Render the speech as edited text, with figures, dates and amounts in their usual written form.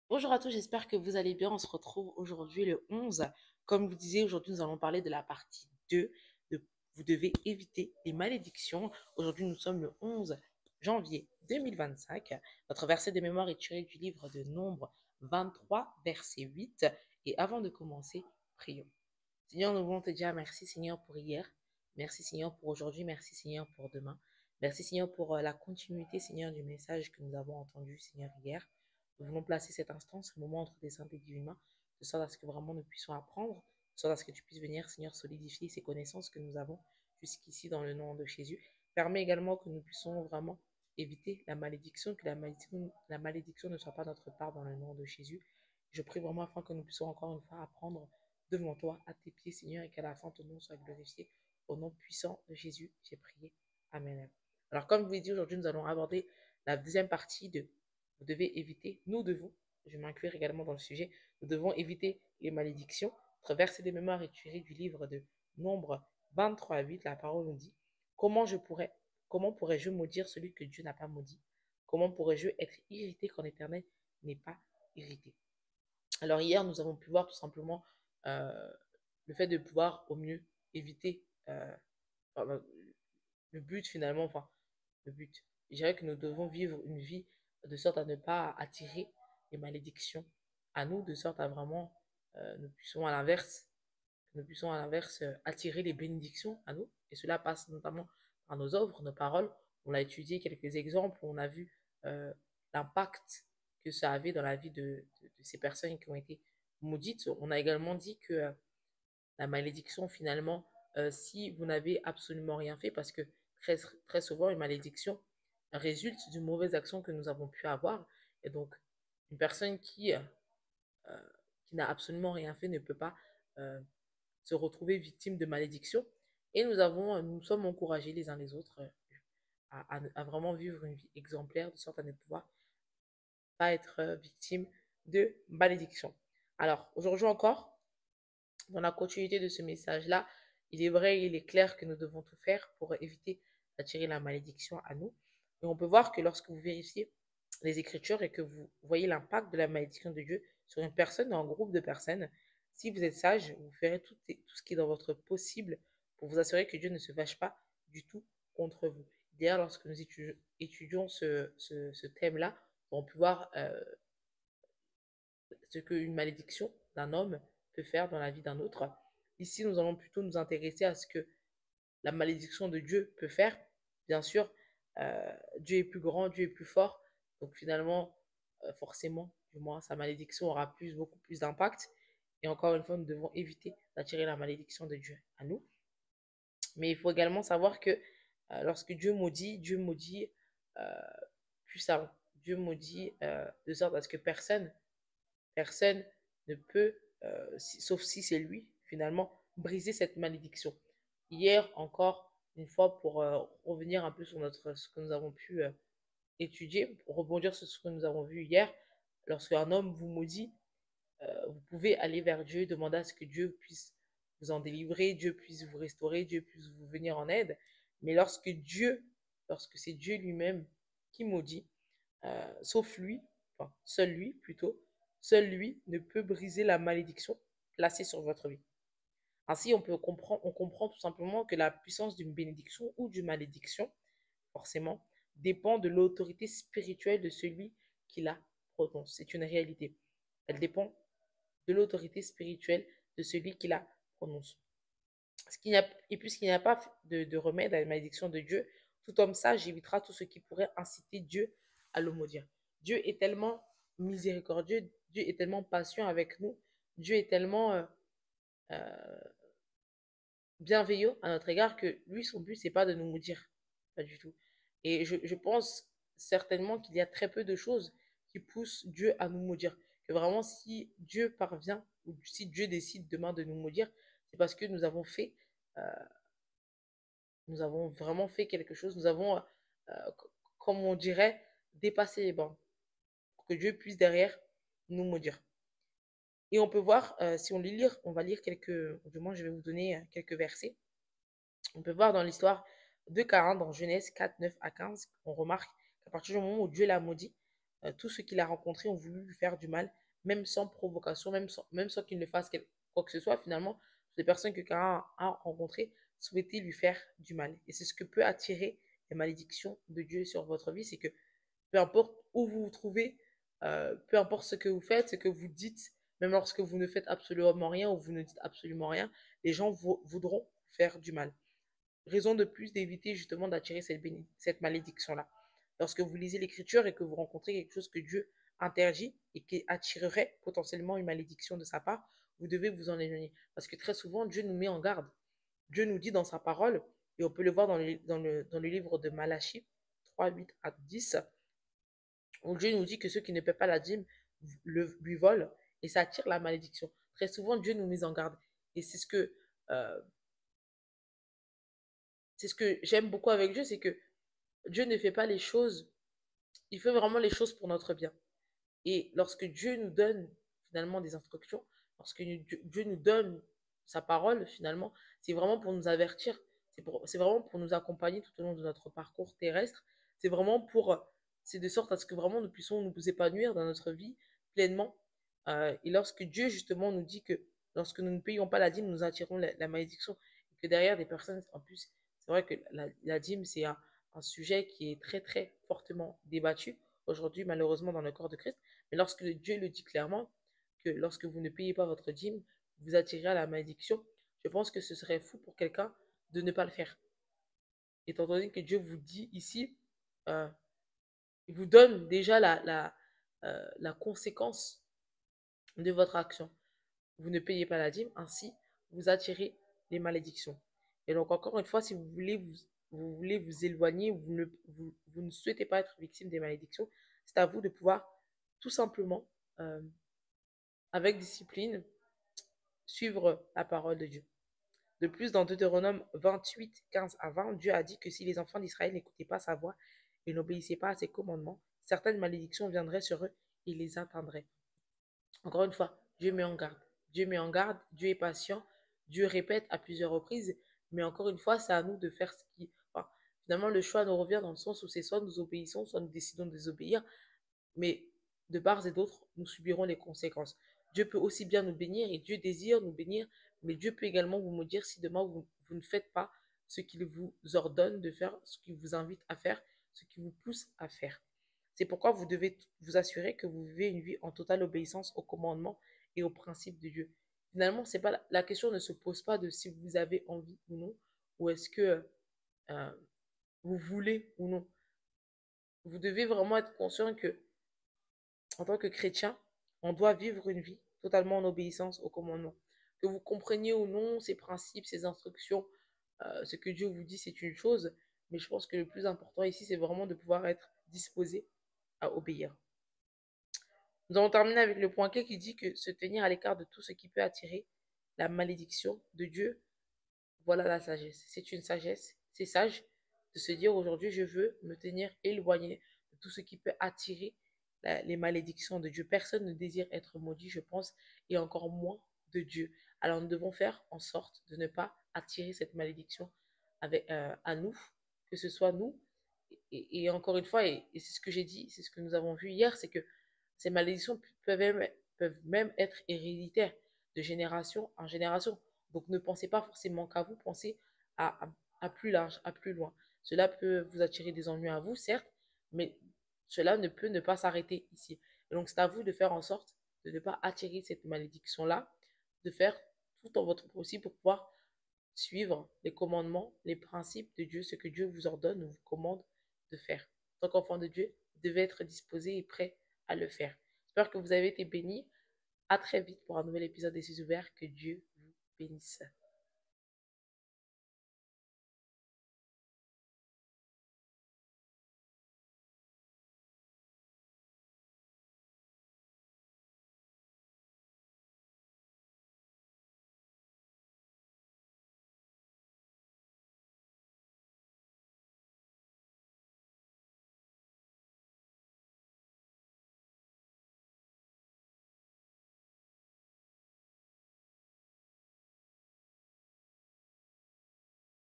Bonjour à tous, j'espère que vous allez bien. On se retrouve aujourd'hui le 11. Comme vous disiez, aujourd'hui nous allons parler de la partie 2 de Vous devez éviter les malédictions. Aujourd'hui nous sommes le 11 janvier 2025. Notre verset de mémoire est tiré du livre de Nombres 23, verset 8. Et avant de commencer, prions. Seigneur, nous voulons te dire merci Seigneur pour hier. Merci Seigneur pour aujourd'hui. Merci Seigneur pour demain. Merci Seigneur pour la continuité Seigneur du message que nous avons entendu Seigneur hier. Nous voulons placer cet instant, ce moment entre tes saints et divins, de sorte à ce que vraiment nous puissions apprendre, de sorte à ce que tu puisses venir Seigneur solidifier ces connaissances que nous avons jusqu'ici dans le nom de Jésus. Permets également que nous puissions vraiment éviter la malédiction, que la malédiction ne soit pas notre part dans le nom de Jésus. Je prie vraiment afin que nous puissions encore une fois apprendre devant toi, à tes pieds, Seigneur, et qu'à la fin, ton nom soit glorifié. Au nom puissant de Jésus, j'ai prié. Amen. Alors, comme je vous l'ai dit, aujourd'hui, nous allons aborder la deuxième partie de Vous devez éviter, nous devons, je m'inclure également dans le sujet, nous devons éviter les malédictions. Notre verset de mémoire est tiré du livre de Nombre 23 à 8. La parole nous dit comment pourrais-je maudire celui que Dieu n'a pas maudit? Comment pourrais-je être irrité quand l'Éternel n'est pas irrité? Alors hier, nous avons pu voir tout simplement euh, le fait de pouvoir au mieux éviter enfin, le but finalement, enfin le but. Je dirais que nous devons vivre une vie de sorte à ne pas attirer les malédictions à nous, de sorte à vraiment nous puissions à l'inverse attirer les bénédictions à nous. Et cela passe notamment par nos œuvres, nos paroles. On a étudié quelques exemples, on a vu euh, l'impact que ça avait dans la vie de ces personnes qui ont été maudites. On a également dit que la malédiction, finalement, si vous n'avez absolument rien fait, parce que très, très souvent, une malédiction résulte d'une mauvaise action que nous avons pu avoir. Et donc, une personne qui n'a absolument rien fait ne peut pas euh, se retrouver victime de malédiction. Et nous sommes encouragés les uns les autres à vraiment vivre une vie exemplaire, de sorte à ne pouvoir pas être victime de malédiction. Alors, aujourd'hui encore, dans la continuité de ce message-là, il est vrai, il est clair que nous devons tout faire pour éviter d'attirer la malédiction à nous. Et on peut voir que lorsque vous vérifiez les Écritures et que vous voyez l'impact de la malédiction de Dieu sur une personne ou un groupe de personnes, si vous êtes sage, vous ferez tout ce qui est dans votre possible pour vous assurer que Dieu ne se fâche pas du tout contre vous. D'ailleurs, lorsque nous étudions ce thème-là, on peut voir ce qu'une malédiction d'un homme peut faire dans la vie d'un autre. Ici, nous allons plutôt nous intéresser à ce que la malédiction de Dieu peut faire. Bien sûr, Dieu est plus grand, Dieu est plus fort. Donc finalement, forcément, du moins, sa malédiction aura beaucoup plus d'impact. Et encore une fois, nous devons éviter d'attirer la malédiction de Dieu à nous. Mais il faut également savoir que lorsque Dieu maudit euh, puissamment. Dieu maudit de sorte à ce que personne ne peut, sauf si c'est lui, finalement, briser cette malédiction. Hier encore, une fois, pour revenir un peu sur ce que nous avons pu étudier, pour rebondir sur ce que nous avons vu hier, lorsqu'un homme vous maudit, vous pouvez aller vers Dieu, demander à ce que Dieu puisse vous en délivrer, Dieu puisse vous restaurer, Dieu puisse vous venir en aide. Mais lorsque c'est Dieu lui-même qui maudit, sauf lui, enfin seul lui plutôt, seul lui ne peut briser la malédiction placée sur votre vie. Ainsi, on comprend tout simplement que la puissance d'une bénédiction ou d'une malédiction, forcément, dépend de l'autorité spirituelle de celui qui la prononce. C'est une réalité. Elle dépend de l'autorité spirituelle de celui qui la prononce. Et puisqu'il n'y a pas de remède à la malédiction de Dieu, tout homme sage évitera tout ce qui pourrait inciter Dieu à le maudire. Dieu est tellement miséricordieux, Dieu est tellement patient avec nous, Dieu est tellement euh, bienveillant à notre égard que lui, son but, c'est pas de nous maudire. Pas du tout. Et je pense certainement qu'il y a très peu de choses qui poussent Dieu à nous maudire. Que vraiment, si Dieu parvient, ou si Dieu décide demain de nous maudire, c'est parce que euh, nous avons vraiment fait quelque chose, nous avons, comme on dirait, dépassé les bornes. Pour que Dieu puisse derrière nous maudire. Et on peut voir, si on les lire, on va lire du moins je vais vous donner quelques versets. On peut voir dans l'histoire de Caïn, dans Genèse 4, 9 à 15, on remarque qu'à partir du moment où Dieu l'a maudit, Tous ceux qu'il a rencontrés ont voulu lui faire du mal, même sans provocation, même sans qu'il ne fasse quoi que ce soit. Finalement, les personnes que Cain a rencontrées souhaitaient lui faire du mal. Et c'est ce que peut attirer les malédictions de Dieu sur votre vie, c'est que peu importe où vous vous trouvez, peu importe ce que vous faites, ce que vous dites, même lorsque vous ne faites absolument rien ou vous ne dites absolument rien, les gens voudront faire du mal. Raison de plus d'éviter justement d'attirer cette malédiction-là. Lorsque vous lisez l'Écriture et que vous rencontrez quelque chose que Dieu interdit et qui attirerait potentiellement une malédiction de sa part, vous devez vous en éloigner. Parce que très souvent, Dieu nous met en garde. Dieu nous dit dans sa parole, et on peut le voir dans le livre de Malachie 3, 8 à 10, où Dieu nous dit que ceux qui ne paient pas la dîme lui volent et ça attire la malédiction. Très souvent, Dieu nous met en garde. Et euh, c'est ce que j'aime beaucoup avec Dieu, c'est que Dieu ne fait pas les choses, il fait vraiment les choses pour notre bien. Et lorsque Dieu nous donne finalement des instructions, lorsque Dieu nous donne sa parole finalement, c'est vraiment pour nous avertir, c'est vraiment pour nous accompagner tout au long de notre parcours terrestre, c'est vraiment c'est de sorte à ce que vraiment nous puissions nous épanouir dans notre vie pleinement. Et lorsque Dieu justement nous dit que lorsque nous ne payons pas la dîme, nous attirons la malédiction, et que derrière des personnes, en plus, c'est vrai que la dîme, c'est un sujet qui est très très fortement débattu aujourd'hui malheureusement dans le corps de Christ. Mais lorsque Dieu le dit clairement, que lorsque vous ne payez pas votre dîme, vous attirez à la malédiction, je pense que ce serait fou pour quelqu'un de ne pas le faire. Étant donné que Dieu vous dit ici, euh, il vous donne déjà la conséquence de votre action. Vous ne payez pas la dîme, ainsi vous attirez les malédictions. Et donc encore une fois, si vous voulez vous éloigner, vous ne souhaitez pas être victime des malédictions, c'est à vous de pouvoir tout simplement euh, avec discipline, suivre la parole de Dieu. De plus, dans Deutéronome 28, 15 à 20, Dieu a dit que si les enfants d'Israël n'écoutaient pas sa voix et n'obéissaient pas à ses commandements, certaines malédictions viendraient sur eux et les atteindraient. Encore une fois, Dieu met en garde. Dieu met en garde, Dieu est patient, Dieu répète à plusieurs reprises, mais encore une fois, c'est à nous de faire ce qui... Enfin, finalement, le choix nous revient dans le sens où c'est soit nous obéissons, soit nous décidons de désobéir, mais de part et d'autre, nous subirons les conséquences. Dieu peut aussi bien nous bénir et Dieu désire nous bénir, mais Dieu peut également vous maudire si demain vous ne faites pas ce qu'il vous ordonne de faire, ce qu'il vous invite à faire, ce qui vous pousse à faire. C'est pourquoi vous devez vous assurer que vous vivez une vie en totale obéissance aux commandements et aux principes de Dieu. Finalement, c'est pas la question ne se pose pas de si vous avez envie ou non, ou est-ce que euh, vous voulez ou non. Vous devez vraiment être conscient que en tant que chrétien, on doit vivre une vie totalement en obéissance aux commandements. Que vous compreniez ou non ces principes, ces instructions, ce que Dieu vous dit, c'est une chose, mais je pense que le plus important ici, c'est vraiment de pouvoir être disposé à obéir. Nous allons terminer avec le point clé qui dit que se tenir à l'écart de tout ce qui peut attirer la malédiction de Dieu, voilà la sagesse. C'est une sagesse, c'est sage de se dire aujourd'hui, je veux me tenir éloigné de tout ce qui peut attirer les malédictions de Dieu. Personne ne désire être maudit, je pense, et encore moins de Dieu. Alors nous devons faire en sorte de ne pas attirer cette malédiction à nous, que ce soit nous. Et encore une fois, et c'est ce que j'ai dit, c'est ce que nous avons vu hier, c'est que ces malédictions peuvent même être héréditaires de génération en génération. Donc ne pensez pas forcément qu'à vous, pensez à plus large, à plus loin. Cela peut vous attirer des ennuis à vous, certes, mais cela ne peut ne pas s'arrêter ici. Et donc c'est à vous de faire en sorte de ne pas attirer cette malédiction-là, de faire tout en votre possible pour pouvoir suivre les commandements, les principes de Dieu, ce que Dieu vous ordonne ou vous commande de faire. En tant qu'enfant de Dieu, vous devez être disposé et prêt à le faire. J'espère que vous avez été bénis. À très vite pour un nouvel épisode des Yeux ouverts. Que Dieu vous bénisse.